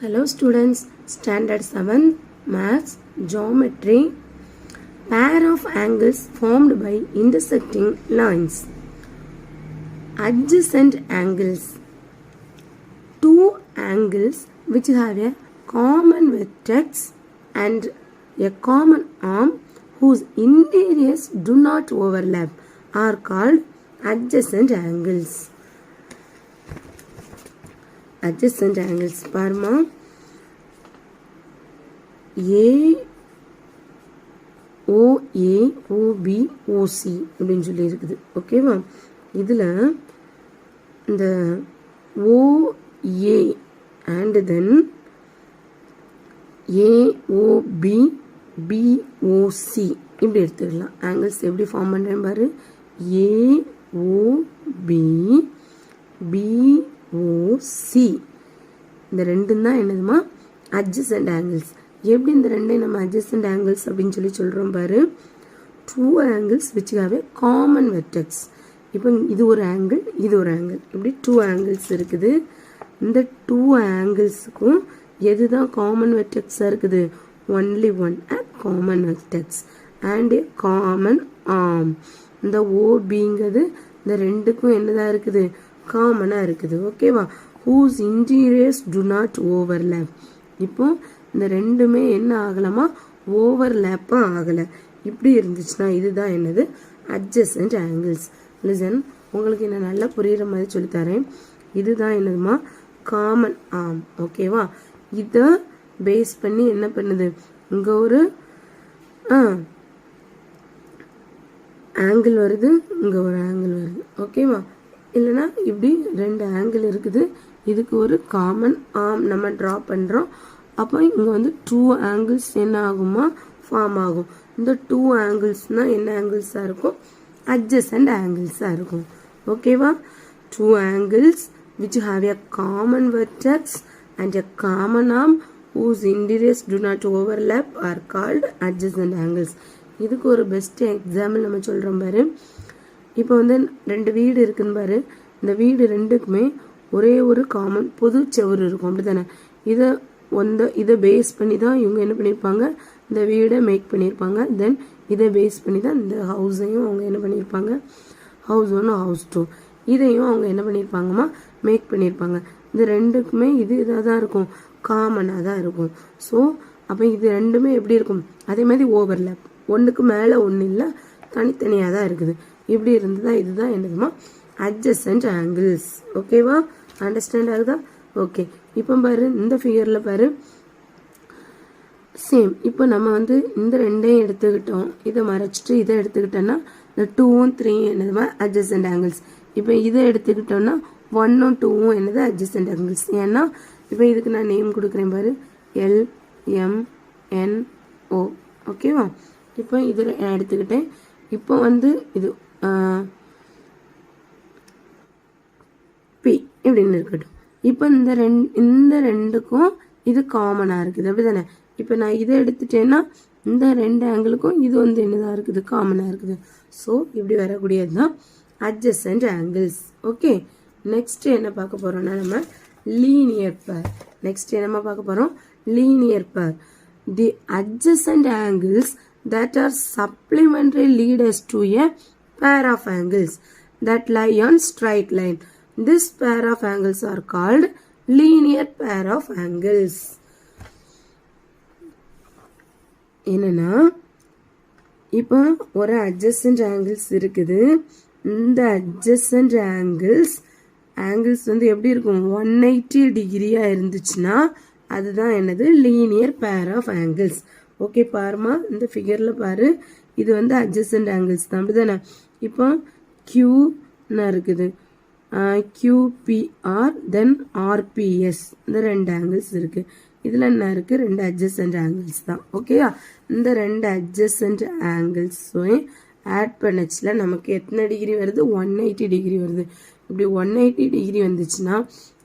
Hello students, Standard 7 Maths Geometry. Pair of angles formed by intersecting lines. Adjacent angles. Two angles which have a common vertex and a common arm whose interiors do not overlap are called adjacent angles. Adjacent angles பாருமா AOA OB OC அப்படின்னு சொல்லி இருக்குது. ஓகேவா? இதில் இந்த OA and then AOB BOC இப்படி எடுத்துக்கலாம். Angles எப்படி ஃபார்ம் பண்ணுறேன் பாரு. AOB BOC இந்த ரெண்டும் தான் என்னதுமா adjacent angles. எப்படி இந்த ரெண்டையும் நம்ம adjacent angles அப்படின்னு சொல்லி சொல்கிறோம் பாரு. Two angles which have a common vertex. இப்போ இது ஒரு ஆங்கிள், இது ஒரு ஆங்கிள், இப்படி டூ ஆங்கிள்ஸ் இருக்குது. இந்த டூ ஆங்கிள்ஸுக்கும் எது தான் காமன் வெர்டெக்ஸாக இருக்குது? Only one common vertex and A common arm. இந்த ஓபிங்கிறது இந்த ரெண்டுக்கும் என்னதான் இருக்குது? காமனாக இருக்குது. ஓகேவா? whose interiors do not overlap. இப்போ இந்த ரெண்டுமே என்ன ஆகலாமா? ஓவர்லேப்பாக ஆகலை. இப்படி இருந்துச்சுன்னா இதுதான் என்னது? adjacent angles. லிசன், உங்களுக்கு என்ன நல்லா புரிகிற மாதிரி சொல்லித்தரேன். இதுதான் என்னதுமா? Common arm. ஓகேவா? இதை பேஸ் பண்ணி என்ன பண்ணுது? இங்கே ஒரு ஆங்கிள் வருது, இங்கே ஒரு ஆங்கிள் வருது. ஓகேவா? இல்லைனா இப்படி ரெண்டு ஆங்கிள் இருக்குது, இதுக்கு ஒரு காமன் ஆர்ம் நம்ம ட்ரா பண்ணுறோம். அப்போ இங்கே வந்து டூ ஆங்கிள்ஸ் என்ன ஆகுமா? ஃபார்ம் ஆகும். இந்த டூ ஆங்கிள்ஸ்னால் என்ன ஆங்கிள்ஸாக இருக்கும்? adjacent ஆங்கிள்ஸாக இருக்கும். ஓகேவா? Two angles which have a common vertex and a common arm whose interiors do not overlap are called adjacent angles. இதுக்கு ஒரு பெஸ்ட் எக்ஸாம்பிள் நம்ம சொல்கிறோம் பாரு. இப்போ வந்து ரெண்டு வீடு இருக்குன்னு பாரு. இந்த வீடு ரெண்டுக்குமே ஒரே ஒரு காமன் பொது செவுறு இருக்கும், அப்படி தானே? இதை பேஸ் பண்ணி தான் இவங்க என்ன பண்ணியிருப்பாங்க? இந்த வீடை மேக் பண்ணியிருப்பாங்க. தென் இதை பேஸ் பண்ணி தான் இந்த ஹவுஸையும் அவங்க என்ன பண்ணியிருப்பாங்க? ஹவுஸ் 1 ஹவுஸ் 2 இதையும் அவங்க என்ன பண்ணியிருப்பாங்கம்மா? மேக் பண்ணியிருப்பாங்க. இந்த ரெண்டுக்குமே இதாக தான் இருக்கும், காமனாக தான் இருக்கும். ஸோ அப்போ இது ரெண்டுமே எப்படி இருக்கும்? அதே மாதிரி ஓவர்லேப், ஒன்றுக்கு மேலே ஒன்று இல்லை, தனித்தனியாக தான் இருக்குது. இப்படி இருந்ததா இதுதான் என்னதுமா? adjacent angles. ஓகேவா? அண்டர்ஸ்டாண்ட் ஆகுதா? ஓகே. இப்போ பாரு, இந்த ஃபிகரில் பாரு, சேம். இப்போ நம்ம வந்து இந்த ரெண்டையும் எடுத்துக்கிட்டோம், இதை மறைச்சிட்டு இதை எடுத்துக்கிட்டோன்னா இந்த 2ம் 3ம் என்னதுமா? adjacent angles. இப்போ இதை எடுத்துக்கிட்டோன்னா 1ம் 2ம் என்னது? adjacent angles. ஏன்னா இப்போ இதுக்கு நான் நேம் கொடுக்குறேன் பாரு, LMNO. ஓகேவா? இப்போ இது எடுத்துக்கிட்டேன். இப்போ வந்து இது பி இப்படின்னு இருக்கட்டும். இப்போ இந்த ரெண்டுக்கும் இது காமனாக இருக்குது, அப்படி தானே? இப்போ நான் இதை எடுத்துட்டேன்னா இந்த ரெண்டு ஆங்கிளுக்கும் இது வந்து என்னதான் இருக்குது? காமனாக இருக்குது. ஸோ இப்படி வரக்கூடியது தான் adjacent angles. ஓகே. நெக்ஸ்ட் என்ன பார்க்க போகிறோம்னா நம்ம லீனியர் பேர். நெக்ஸ்ட் என்ன பார்க்க போகிறோம்? லீனியர் பேர். தி adjacent angles that are supplementary lead us to a pair of angles that lie on straight line. This pair of angles are called linear pair of angles. என்னன்னா இப்போ ஒரு adjacent angles இருக்குது. இந்த adjacent angles வந்து எப்படி இருக்கும்? 180 டிகிரியாக இருந்துச்சுன்னா அதுதான் என்னது? Linear pair of angles. Okay பாருமா, இந்த ஃபிகரில் பாரு, இது வந்து adjacent angles தான், அப்படி தானே? இப்போ Qன்னு இருக்குது, QPR தென் RPS, இந்த ரெண்டு ஆங்கிள்ஸ் இருக்குது. இதில் என்ன இருக்குது? ரெண்டு adjacent angles தான். ஓகேயா? இந்த ரெண்டு adjacent angles ஆட் பண்ணச்சுல நமக்கு எத்தனை டிகிரி வருது? 180 டிகிரி வருது. இப்படி 180 டிகிரி வந்துச்சுன்னா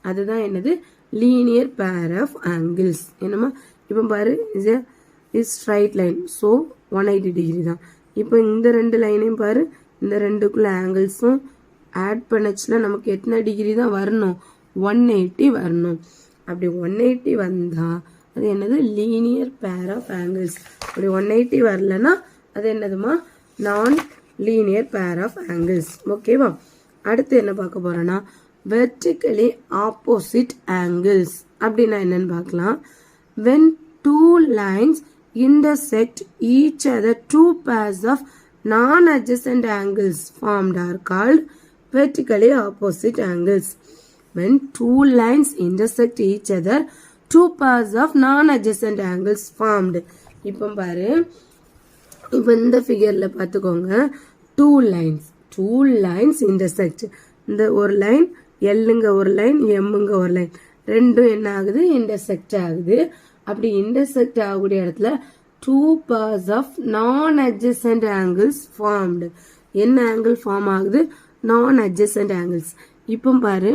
அதுதான் என்னது? Linear pair of angles. என்னம்மா? இப்போ பாரு, is straight line, so 180 degree தான். இப்போ இந்த ரெண்டு லைனையும் பாரு, இந்த ரெண்டுக்குள்ள ஆங்கிள்ஸும் ஆட் பண்ணச்சுல நமக்கு எத்தனை டிகிரி தான் வரணும்? 180 வரணும். அப்படி 180 வந்தால் அது என்னது லீனியர் பேர் ஆஃப் ஆங்கிள்ஸ். அப்படி 180 வரலன்னா அது என்னதுமா நான் லீனியர் பேர் ஆஃப் ஆங்கிள்ஸ். ஓகேவா? அடுத்து என்ன பார்க்க போகிறோன்னா வெர்டிக்கலி ஆப்போசிட் ஆங்கிள்ஸ் அப்படின்னா என்னன்னு பார்க்கலாம். when two lines intersect each other, two pairs of non-adjacent angles formed are called vertically opposite angles. When two lines intersect each other, two pairs of non-adjacent angles formed. இப்போ பாரு, இப்போ இந்த ஃபிகரில் பார்த்துக்கோங்க, two lines intersect. இந்த ஒரு line எல்லுங்க ஒரு line எம்முங்க ஒரு line ரெண்டும் என்ன ஆகுது இன்டர்செக்ட் ஆகுது. அப்படி இன்டர்செக்ட் ஆகக்கூடிய இடத்துல டூ பார்ஸ் ஆஃப் நான் அட்ஜசன்ட் ஆங்கிள்ஸ் ஃபார்ம்டு. என்ன ஆங்கிள் ஃபார்ம் ஆகுது? நான் அட்ஜசன்ட் ஆங்கிள்ஸ். இப்போ பாரு,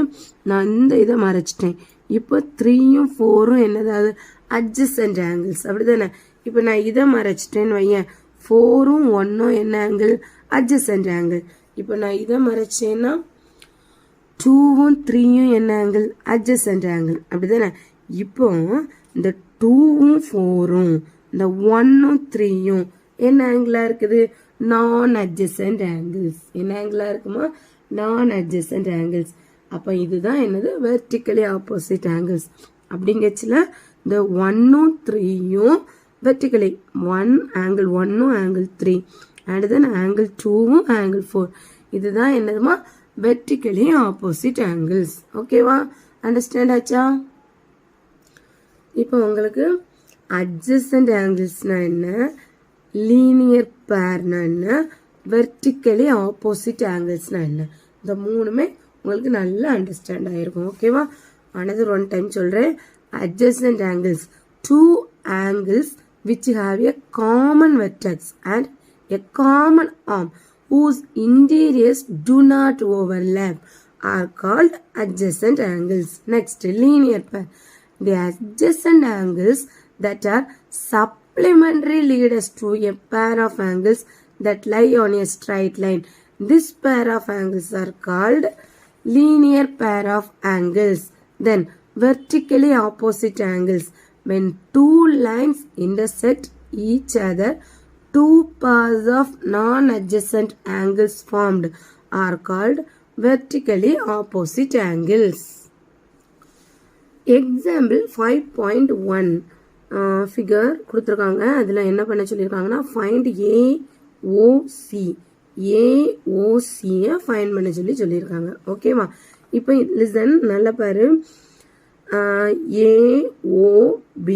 நான் இந்த இதை மறைச்சிட்டேன். இப்போ 3யும் 4ம் என்னதாவது அட்ஜசன்ட் ஆங்கிள்ஸ், அப்படிதானே? இப்போ நான் இதை மறைச்சிட்டேன்னு வையேன், 4ம் 1ம் என்ன ஆங்கிள்? Adjacent angle. இப்போ நான் இதை மறைச்சேன்னா 2ம் 3யும் என்ன ஆங்கிள்? அட்ஜசன்ட் ஆங்கிள், அப்படிதானே? இப்போ இந்த 2ம் 4ம் இந்த 1ம் 3யும் என்ன ஆங்கிளா இருக்குது? நான் அட்ஜசன்ட் ஆங்கிள்ஸ். என்ன ஆங்கிளா இருக்குமா? நான் அட்ஜசன்ட் ஆங்கிள்ஸ். அப்போ இதுதான் என்னது? Vertically opposite angles. அப்படிங்கச்சுல இந்த 1ம் 3யும் வெர்டிக்கலி ஆங்கிள் 1ம் ஆங்கிள் 3 அண்ட் தென் ஆங்கிள் 2ம் ஆங்கிள் 4. இதுதான் என்னதுமா? Vertically opposite angles. ஓகேவா? அண்டர்ஸ்டாண்ட் ஆச்சா? இப்போ உங்களுக்கு அட்ஜசன்ட் ஆங்கிள்ஸ்னா என்ன, லீனியர் பேர்னா என்ன, வெர்டிக்கலி ஆப்போசிட் ஆங்கிள்ஸ்னா என்ன, இந்த மூணுமே உங்களுக்கு நல்லா அண்டர்ஸ்டாண்ட் ஆயிருக்கும். ஓகேவா? another one time சொல்றேன். adjacent angles, two angles which have a common vertex and a common arm whose interiors do not overlap are called adjacent angles. Next, linear pair. The adjacent angles that are supplementary lead us to a pair of angles that lie on a straight line. This pair of angles are called linear pair of angles. Then vertically opposite angles. When two lines intersect each other, two pairs of non-adjacent angles formed are called vertically opposite angles. Example 5.1 figure கொடுத்துருக்காங்க. அதில் என்ன பண்ண சொல்லியிருக்காங்கன்னா find AOC. AOCயை find பண்ண சொல்லியிருக்காங்க. ஓகேவா? இப்போ listen நல்லா பாரு. AOB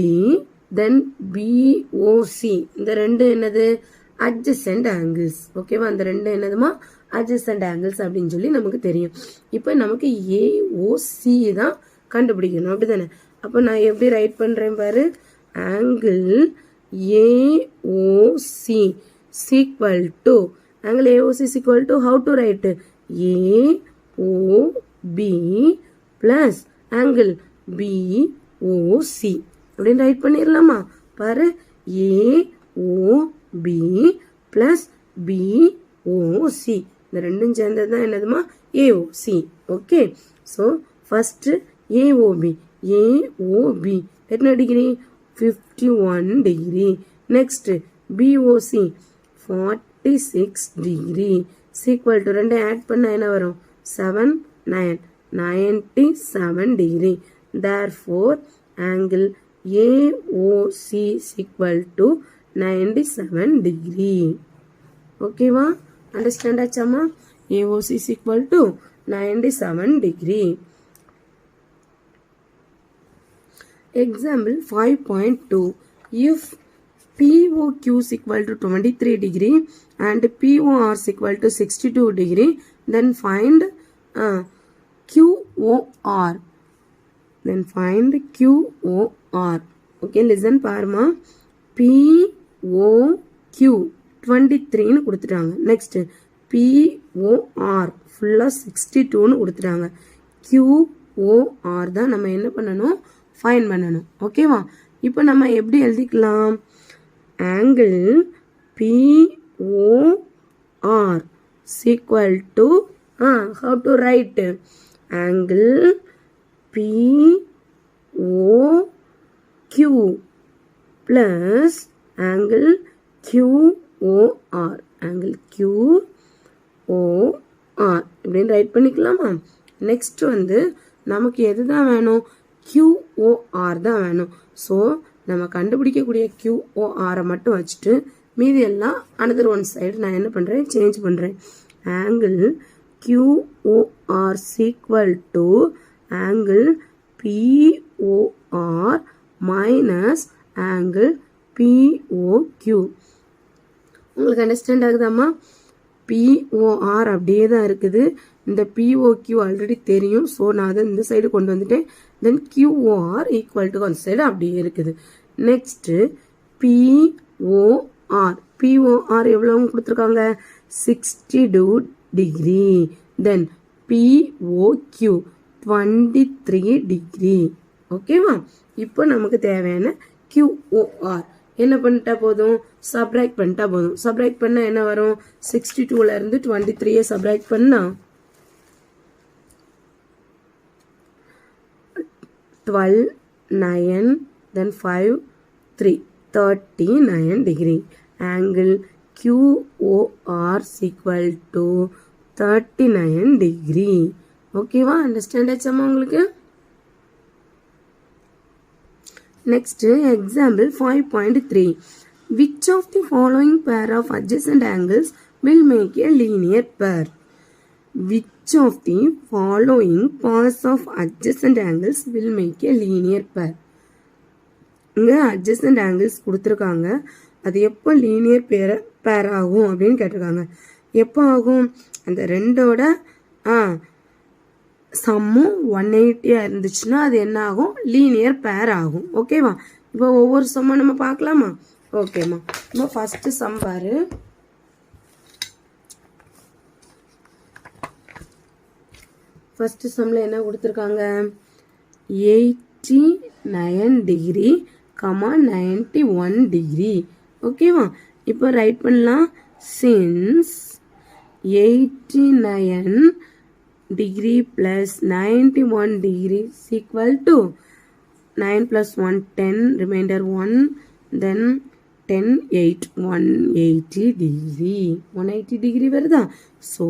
தென் BOC இந்த ரெண்டு என்னது? Adjacent angles. ஓகேவா? அந்த ரெண்டு என்னதுமா? அட்ஜசன்ட் ஆங்கிள்ஸ் அப்படின்னு சொல்லி நமக்கு தெரியும். இப்போ நமக்கு AOC தான் கண்டுபிடிக்கணும், அப்படிதானே? அப்போ நான் எப்படி ரைட் பண்ணுறேன் பாரு. Angle AOC equal to angle AOC is equal to how to write? AOB plus angle BOC அப்படின்னு ரைட் பண்ணிடலாமா? பாரு, AOB plus BOC இந்த ரெண்டும் சேர்ந்தது தான் என்னதுமா? AOC. Okay, so first AOB எத்தனை degree? 51 degree. Next BOC 46 degree. Sequel to ரெண்டு ஆட் பண்ண என்ன வரும்? 7 9 97 degree. Therefore angle AOC equal to 97 degree. ஓகேவா? அண்டர்ஸ்டாண்ட் ஆச்சாமா? AOC equal to 97 degree. Example 5.2. If POQ is equal to 23 degree and POR is equal to 62 degree, then find QOR. Then find QOR. Okay, listen parma. POQ 23 னு கொடுத்துட்டாங்க. Next POR ஃபுல்லா 62 னு கொடுத்துட்டாங்க. QOR தான் நம்ம என்ன பண்ணணும்? ஃபைன் பண்ணணும். ஓகேவா? இப்போ நம்ம எப்படி எழுதிக்கலாம்? Angle POR equal to how to write? Angle POR plus angle QOR. angle QOR இப்படின்னு ரைட் பண்ணிக்கலாமா? நெக்ஸ்ட் வந்து நமக்கு எதுதான் வேணும்? QOR தான் வேணும். ஸோ நம்ம கண்டுபிடிக்கக்கூடிய QOR மட்டும் வச்சுட்டு மீதி எல்லாம் அனதர் ஒன் சைடு நான் என்ன பண்ணுறேன்? சேஞ்ச் பண்ணுறேன். Angle QOR equal to angle POR minus angle POQ. உங்களுக்கு அண்டர்ஸ்டாண்ட் ஆகுதாம்மா? POR அப்படியே தான் இருக்குது. இந்த POQ ஆல்ரெடி தெரியும். ஸோ நான் அதை இந்த சைடு கொண்டு வந்துட்டேன். தென் QOR ஈக்குவல் டு அந்த சைடு அப்படியே இருக்குது. நெக்ஸ்ட் POR எவ்வளவு கொடுத்துருக்காங்க? 62 டிகிரி. தென் POQ 23 டிகிரி. ஓகேவா? இப்போ நமக்கு தேவையான QOR என்ன பண்ணிட்டா போதும்? சப்ராக்ட் பண்ணிட்டா போதும். சப்ராக்ட் பண்ணா என்ன வரும்? 62ல இருந்து 23 சப்ராக்ட் பண்ணா 12 9 then 5 3 39 degree. Angle QOR equal to 39 degree. ஓகேவா? அண்டர்ஸ்டாண்ட் ஆச்சாமா உங்களுக்கு? Next, example 5.3. Which of the following pair of adjacent angles will make a linear pair? Which of the following pairs of adjacent angles will make a linear pair? இங்க adjacent angles கொடுத்துருக்காங்க. அது எப்போ linear pair ஆகும் அப்படின்னு கேட்டிருக்காங்க. எப்போ ஆகும்? அந்த ரெண்டோட சம்மும் 180 இருந்துச்சுன்னா அது என்ன ஆகும்? லீனியர் பேர் ஆகும். ஓகேவா? இப்போ ஒவ்வொரு சம்மும் நம்ம பார்க்கலாமா? ஓகேம்மா. இப்போ ஃபர்ஸ்ட் சம் பாரு. ஃபர்ஸ்ட் சம்ல என்ன கொடுத்துருக்காங்க? 89 டிகிரி 91 டிகிரி. ஓகேவா? இப்போ ரைட் பண்ணலாம். Since 89 degree plus 91 degree is equal to 9 plus 1 10 remainder 1 then 10 8 180 degree 180 degree வருதா? so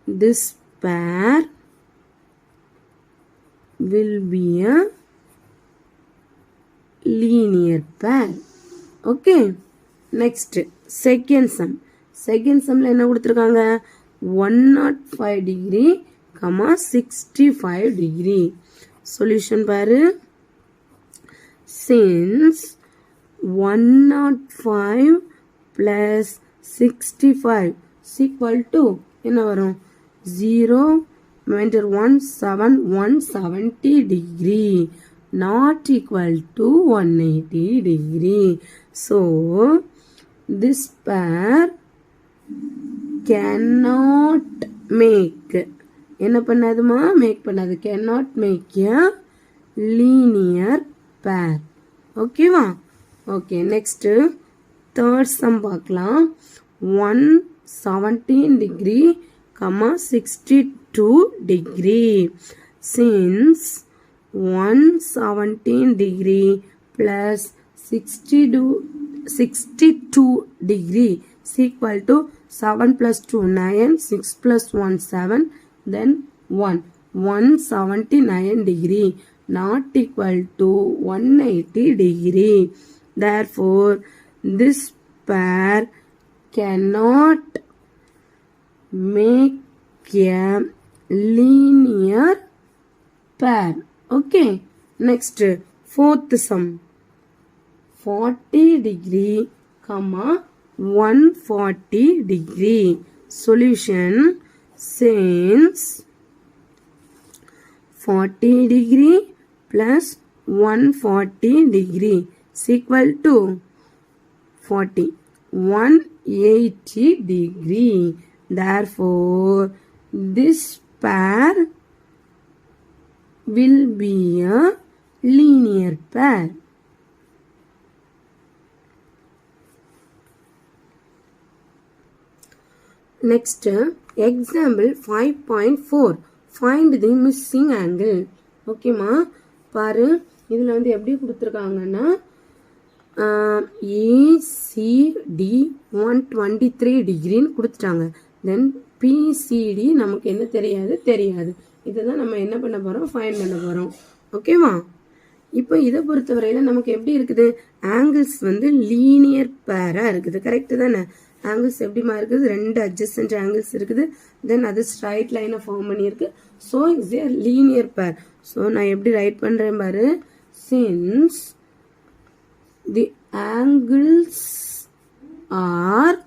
this pair will be a linear pair. okay, next second sumல என்ன கொடுத்திருக்காங்க? 105 degree, 65 degree. Solution பாரு. Since 105 plus 65 is equal to என்ன வரும்? 0 remainder 170 degree not equal to 180 degree. So this pair cannot make என்ன பண்ணாதுமா? Make பண்ணாது. cannot make a linear pair. ஓகேவா? Okay, next third sum பார்க்கலாம். 117 degree, 62 degree. Since 117 degree plus 62 degree is equal to 7 plus 2 9, 6 plus 1 7, then 179 degree not equal to 180 degree. Therefore, this pair cannot make a linear pair. Okay, next fourth sum. 40 degree, 140 degree. Solution. Since 40 degree plus 140 degree is equal to 40, 180 degree. Therefore, this pair will be a linear pair. Next, example 5.4. Find the missing angle. ஓகேமா, பாரு, இதில் வந்து எப்படி கொடுத்துருக்காங்கன்னா ACT 123 டிகிரின்னு கொடுத்துட்டாங்க. தென் PCT நமக்கு என்ன தெரியாது. இதை தான் நம்ம என்ன பண்ண போகிறோம், ஃபைண்ட் பண்ண போகிறோம். ஓகேவா? இப்போ இதை பொறுத்தவரையில் நமக்கு எப்படி இருக்குது, ஆங்கிள்ஸ் வந்து லீனியர் பேராக இருக்குது. கரெக்டு தானே? ஆங்கிள்ஸ் எப்படிமா இருக்குது, 2 அட்ஜஸ்டன்ட் ஆங்கிள்ஸ் இருக்குது. தென் அது ஸ்ட்ரைட் லைனை ஃபார்ம் பண்ணியிருக்கு. ஸோ இட்ஸ் ஏ லீனியர் பேர். ஸோ நான் எப்படி ரைட் பண்ணுறேன் பாரு, since the angles are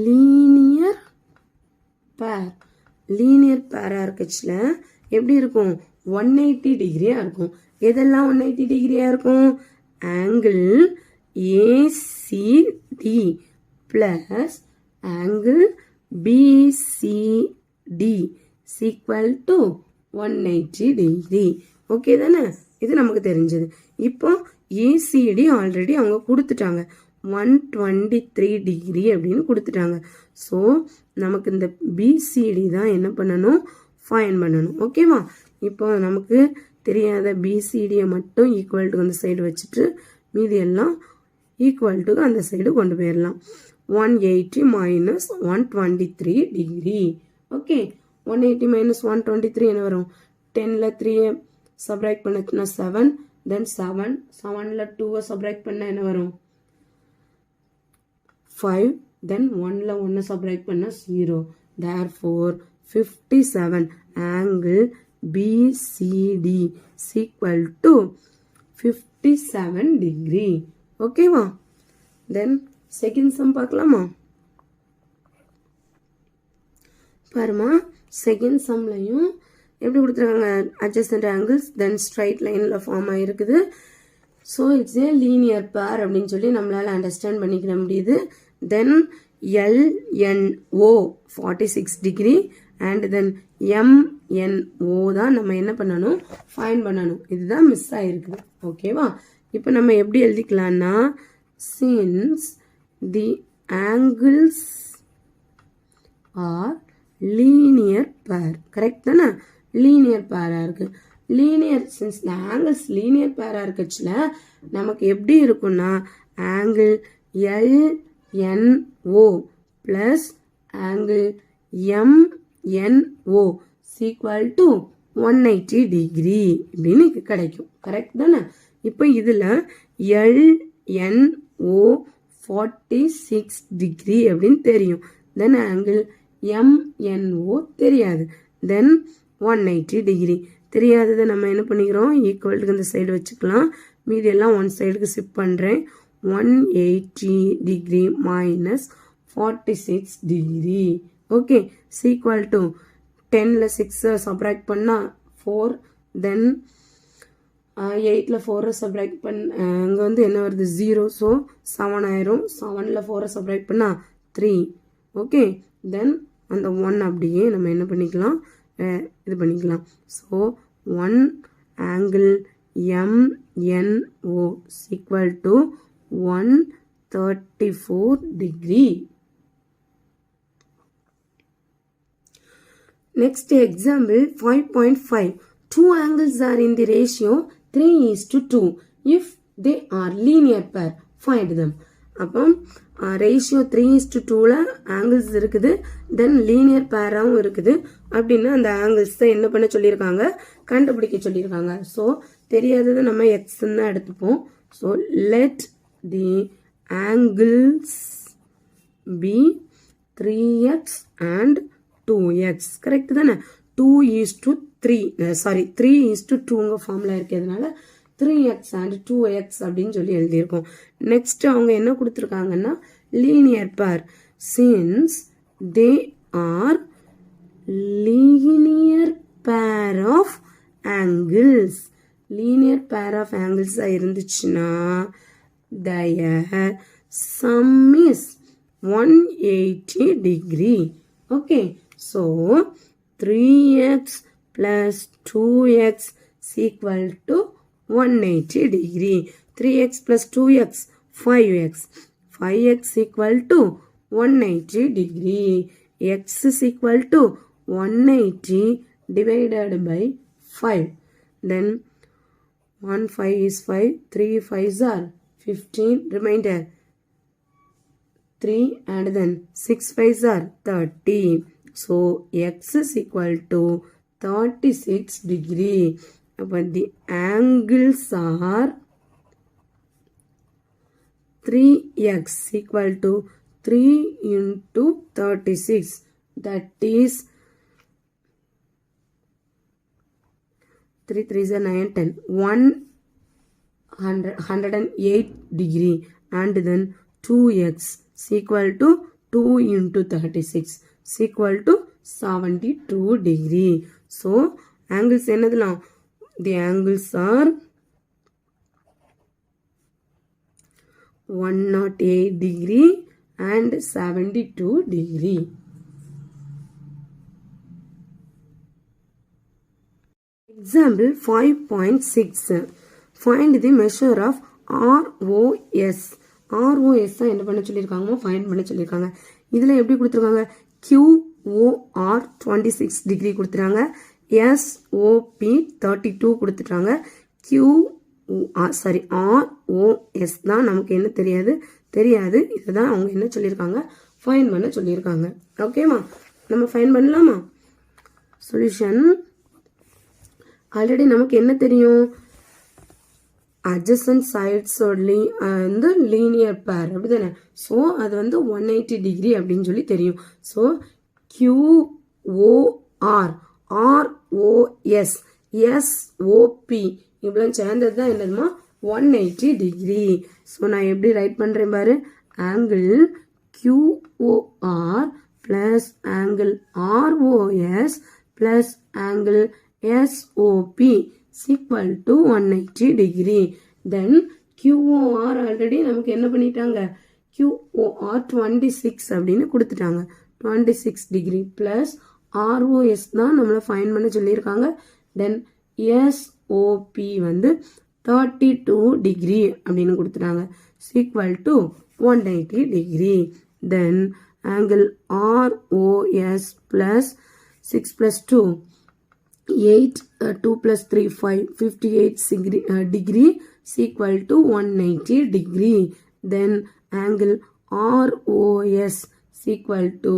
linear பேர். லீனியர் பேராக இருக்குச்சுல எப்படி இருக்கும், 180 டிகிரியாக இருக்கும். எதெல்லாம் 180 டிகிரியாக இருக்கும், angle ACD plus angle BCD equal to 180 degree. Okay தானே? இது நமக்கு தெரிஞ்சது. இப்போ ஏசிடி ஆல்ரெடி அவங்க கொடுத்துட்டாங்க, 123 டிகிரி அப்படின்னு கொடுத்துட்டாங்க. ஸோ நமக்கு இந்த பிசிடி தான் என்ன பண்ணணும், ஃபைண்ட் பண்ணணும். ஓகேவா? இப்போ நமக்கு தெரியாத பிசிடியை மட்டும் ஈக்குவல் டு அந்த சைடு வச்சுட்டு மீதி எல்லாம் ஈக்குவல் டு அந்த சைடு கொண்டு போயிடலாம். 180 minus 123 டிகிரி. ஓகே, 180 minus 123 என்ன வரும், 10ல் 3 சப்ராக்ட் பண்ணுச்சுன்னா 7, தென் 7ல் 2 சப்ராக்ட் பண்ண என்ன வரும் 5, தென் 1ல் 1 சப்ராக்ட் பண்ண 0. therefore 57 angle BCD equal to 57 degree. ஓகேவா? தென் செகண்ட் சம் பார்க்கலாமா? பாருமா, செகண்ட் சம்லையும் எப்படி கொடுத்துருக்காங்க, அட்ஜஸ்டன்ட் ஆங்கிள்ஸ் தென் ஸ்ட்ரைட் லைனில் ஃபார்ம் ஆகிருக்குது. ஸோ இட்ஸ் ஏ லீனியர் பேர் அப்படின்னு சொல்லி நம்மளால் அண்டர்ஸ்டாண்ட் பண்ணிக்கிற முடியுது. தென் LNO 46 degree and then MNO தான் நம்ம என்ன பண்ணணும், ஃபைண்ட் பண்ணணும். இதுதான் மிஸ் ஆகிருக்குது. ஓகேவா? இப்போ நம்ம எப்படி எழுதிக்கலாம்னா, since the angles are linear pair. Correct தானே? லீனியர் பேராக இருக்குது. Linear since the angles linear பேராக இருக்குச்சுல நமக்கு எப்படி இருக்குன்னா, angle LNO plus angle MNO equal to 180 degree அப்படின்னு கிடைக்கும். கரெக்ட் தானே? இப்போ இதில் LNO 46 டிகிரி அப்படின்னு தெரியும். தென் ஆங்கிள் MNO தெரியாது. தென் 180 டிகிரி தெரியாததை நம்ம என்ன பண்ணிக்கிறோம், ஈக்குவல்ட்டுக்கு இந்த சைடு வச்சுக்கலாம். மீதி எல்லாம் ஒன் சைடுக்கு ஷிஃப்ட் பண்ணுறேன். 180 degree minus 46 degree. Okay, equal to 10ல் 6 சப்ராக்ட் பண்ணால் 4, தென் 8ல் 4 சப்ராக்ட் இங்கே வந்து என்ன வருது 0. ஸோ 7 ஆயிரும். 7ல் 4 சப்ராக்ட் பண்ணால் 3. ஓகே, தென் அந்த 1 அப்படியே நம்ம என்ன பண்ணிக்கலாம், இது பண்ணிக்கலாம். So 1 angle MNO equal to 134 degree. Next example 5.5. Two angles are in the ratio 3:2 if they are linear pair. Find them. அப்போ ரேஷியோ 3:2ல ஆங்கிள்ஸ் இருக்குது, தென் லீனியர் பேராகவும் இருக்குது. அப்படின்னா அந்த ஆங்கிள்ஸ் தான் என்ன பண்ண சொல்லியிருக்காங்க, கண்டுபிடிக்க சொல்லியிருக்காங்க. ஸோ தெரியாததை நம்ம எக்ஸ்ன்னு தான் எடுத்துப்போம். So let the angles be 3x and 2x. Correct தானே? 2:3 3:2 ஃபார்முலா இருக்கிறதுனால 3x and 2x அப்படின்னு சொல்லி எழுதியிருக்கோம். நெக்ஸ்ட் அவங்க என்ன கொடுத்துருக்காங்கன்னா, linear pair. Since they are linear pair of angles, linear pair of ஆங்கிள்ஸா இருந்துச்சுன்னா their sum is 180 degree. Okay, so 3x plus 2x equal to 180 degree. 3x plus 2x 5x. 5x equal to 180 degree. X is equal to 180 divided by 5. Then 1 5 is 5, 3 5s are 15, remainder 3 and then 6 5s are 30. So x is equal to 36 degree. But the angles are 3x equal to 3 into 36, that is 3 3 is 9 10, 108 degree, and then 2x is equal to 2 into 36 is equal to 72 degree. So angles என்னதுலாம், the angles are 108 degree and 72 degree. Example 5.6. Find the measure of ROS. ROS என்ன பண்ண சொல்லியிருக்காங்க, find பண்ண சொல்லியிருக்காங்க. இதில் எப்படி கொடுத்துருக்காங்க, QOR 26 degree கொடுத்துருக்காங்க, SOP 32 கொடுத்துட்டாங்க. ROS தான் நமக்கு என்ன தெரியாது. இதை தான் அவங்க என்ன சொல்லியிருக்காங்க, ஃபைண்ட் பண்ண சொல்லியிருக்காங்க. ஓகேவா, நம்ம ஃபைண்ட் பண்ணலாமா? சொல்யூஷன் ஆல்ரெடி நமக்கு என்ன தெரியும், adjacent sides வந்து லீனியர் பேர் அப்படிதானே. ஸோ அது வந்து 180 டிகிரி அப்படின்னு சொல்லி தெரியும். ஸோ QOR ROS SOP இவ்வளோ சேர்ந்தது தான் என்னதுமா 180 டிகிரி. ஸோ நான் எப்படி ரைட் பண்ணுறேன் பாரு, angle QOR plus angle ROS plus angle SOP is equal to 180 degree. Then QOR already நமக்கு என்ன பண்ணிட்டாங்க, QOR 26 அப்படின்னு கொடுத்துட்டாங்க, 26 degree plus ROS தான் நம்மளை ஃபைண்ட் பண்ண சொல்லியிருக்காங்க. Then SOP வந்து 32 degree அப்படின்னு கொடுத்துட்டாங்க, is equal to 180 degree. Then angle ROS plus 6 plus 2 8 2 plus 3 5 58 degree is equal to 180 degree. Then angle ROS is equal to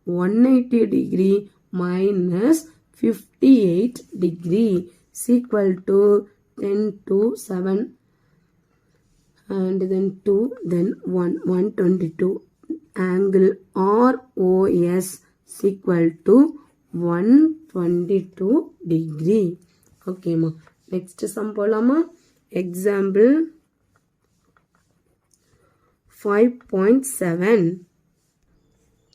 180 degree minus 58 degree is equal to 10 to 7 and then 2 then 1 122. Angle ROS is equal to 122 degree. Okay ma, next sum போலாமா? Example 5.7.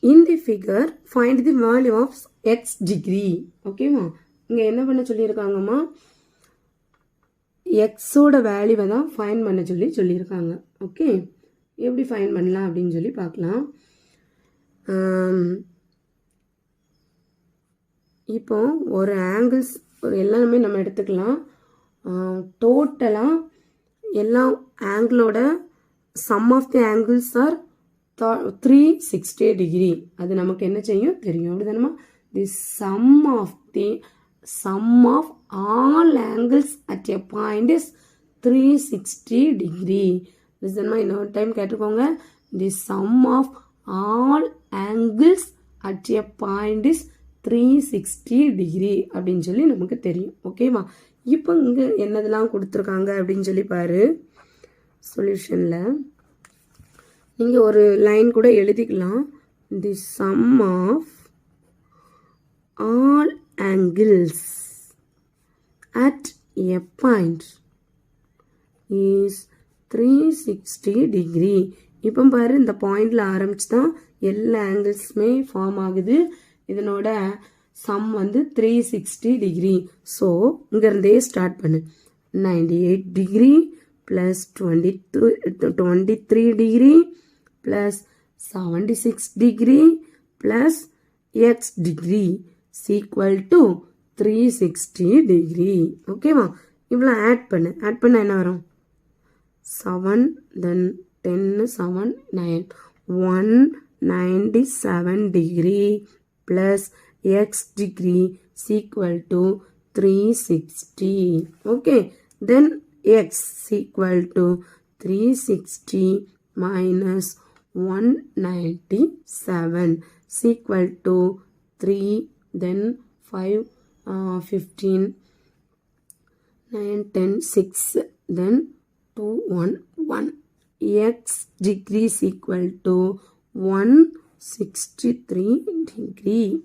In the figure find the value of x degree. Okay ma, இங்க என்ன பண்ண சொல்லியிருக்காங்கம்மா, x ஓட வேல்யூவை தான் find பண்ண சொல்லியிருக்காங்க. Okay, எப்படி ஃபைண்ட் பண்ணலாம் அப்படின்னு சொல்லி பார்க்கலாம். இப்போ ஒரு ஆங்கிள்ஸ் எல்லாமே நம்ம எடுத்துக்கலாம். டோட்டலாக எல்லா ஆங்கிளோட sum of the angles are 360 degree. அது நமக்கு என்ன செய்யும் தெரியும், அப்படி தானே. The sum of all angles at a point is 360 degree. லிசன்மா, இன்னொரு டைம் கேட்டுக்கோங்க. The sum of all angles at a point is 360 degree அப்படின்னு சொல்லி நமக்கு தெரியும். ஓகேவா, இப்போ இங்கே என்னதெல்லாம் கொடுத்துருக்காங்க அப்படின்னு சொல்லி பாரு. சொல்யூஷனில் நீங்கள் ஒரு லைன் கூட எழுதிக்கலாம். The sum of all angles at a point is 360 degree. இப்போ பாரு, இந்த பாயிண்டில் ஆரம்பிச்சு தான் எல்லா ஆங்கிள்ஸுமே ஃபார்ம் ஆகுது. இதனோட சம் வந்து 360 டிகிரி. ஸோ இங்கேருந்தே ஸ்டார்ட் பண்ணு. 98 degree plus 23 degree plus 76 degree plus X degree equal to 360 degree. ஓகேவா, இவ்வளோ ஆட் பண்ண என்ன வரும், 7 தென் 10 7 9 197 degree plus x degree is equal to 360. Okay, then x equal to 360 minus 197 is equal to 3, then 5, 15, 9, 10, 6, then 2, 1, 1. X degree is equal to 163 degree.